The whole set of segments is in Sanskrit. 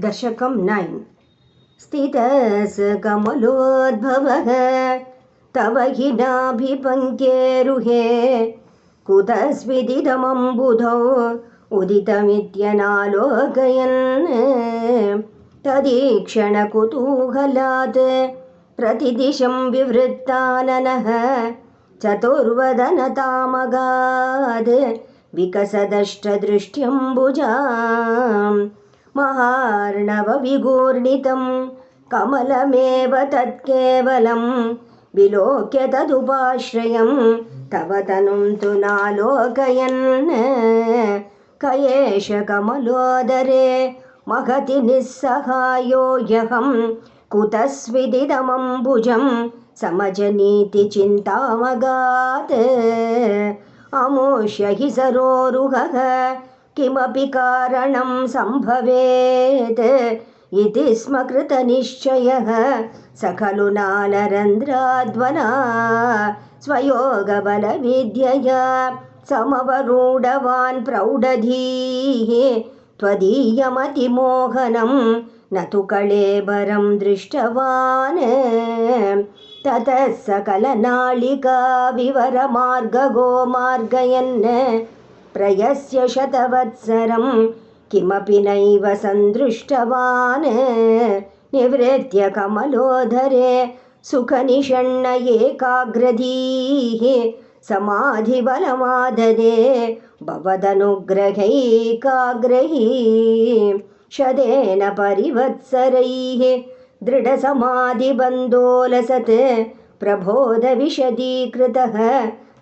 दशकं 9 स्थितः कमलोद्भवः तव हि नाभिपङ्केरुहे कुतस्विदिदमम्बुधौ उदितमित्यनालोकयन् तदीक्षणकुतूहलात् प्रतिदिशं विवृत्ताननः चतुर्वदनतामगाद् विकसदष्टदृष्ट्यम्बुजाम् महार्णवविगूर्णितं कमलमेव तत्केवलं विलोक्य तदुपाश्रयं तव तनुं तु नालोकयन् क एष कमलोदरे महति निस्सहायो ह्यहं कुतस्विदिदमम्बुजं समजनीति चिन्तामगात् अमुष्य हि सरोरुहः किमपि कारणं सम्भवेत् इति स्म कृतनिश्चयः स खलु नालरन्ध्राद्वना स्वयोगबलविद्यया समवरूढवान् प्रौढधीः त्वदीयमतिमोहनं न तु कळेबरं दृष्टवान् ततः सकलनालिका विवरमार्गगो मार्गयन् प्रयस्य शतवत्सरं किमपि नैव सन्दृष्टवान् निवृत्य कमलोदरे सुखनिषण्ण एकाग्रधीः समाधिबलमाददे भवदनुग्रहैकाग्रैः शतेन परिवत्सरैः दृढसमाधिबन्धोलसत् प्रबोधविशदीकृतः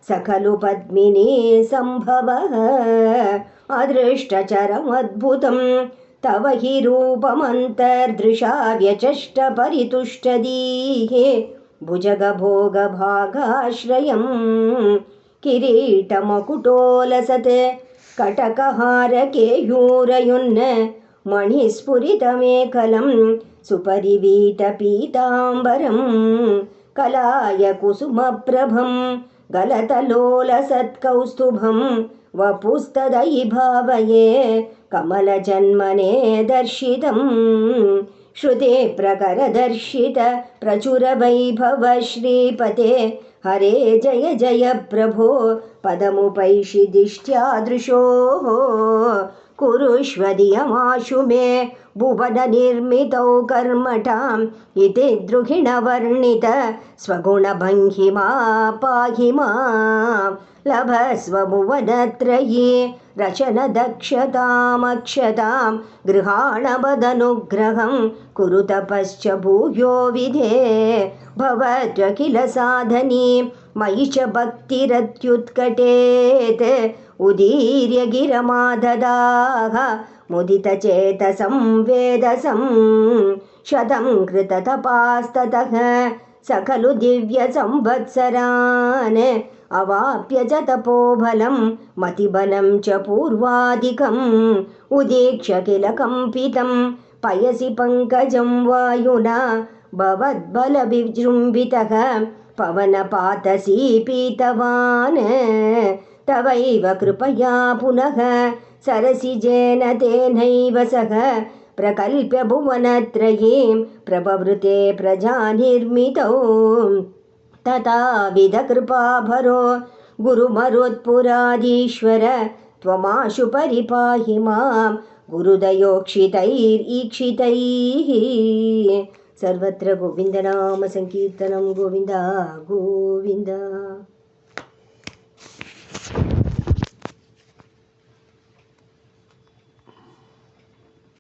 स खलु पद्मिनी सम्भवः अदृष्टचरमद्भुतं तव हि रूपमन्तर्दृशा व्यचष्टपरितुष्टदीः भुजगभोगभागाश्रयं किरीटमकुटोलसत् कटकहारकेयूरयुन् मणिस्फुरितमेकलं सुपरिवीतपीताम्बरं कलाय कुसुमप्रभं गलतलोलसत्कौस्तुभं वपुस्तदयि भावये कमलजन्मने दर्शितं श्रुतिप्रकरदर्शित प्रचुरवैभव श्रीपते हरे जय जय प्रभो पदमुपैषि दिष्ट्यादृशोः कुरुष्वधियमाशु मे भुवननिर्मितौ कर्मठाम् इति द्रुहिणवर्णित स्वगुणभङ्गिमा पाहि मां लभस्व भुवनत्रयी रचनदक्षतामक्षतां गृहाणवदनुग्रहं कुरु तपश्च भूयो विधे भवत्वखिल साधनी मयि च भक्तिरत्युत्कटेत् उदीर्य गिरमाददाः मुदितचेतसं वेदसं शतं कृततपास्ततः स खलु दिव्यसंवत्सरान् अवाप्य च तपोबलं मतिबलं च पूर्वादिकम् उदीक्ष्य किल कम्पितं पयसि पङ्कजं वायुना भवद्बलविजृम्भितः पवनपातसी पीतवान् तवैव कृपया पुनः सरसिजेन तेनैव सह प्रकल्प्य भुवनत्रयीं प्रभवृते प्रजानिर्मितौ तथाविध कृपाभरो गुरुमरुत्पुराधीश्वर त्वमाशु परिपाहि मां गुरुदयोक्षितैरीक्षितैः सर्वत्र गोविन्दनाम संकीर्तनं गोविन्द गोविन्द।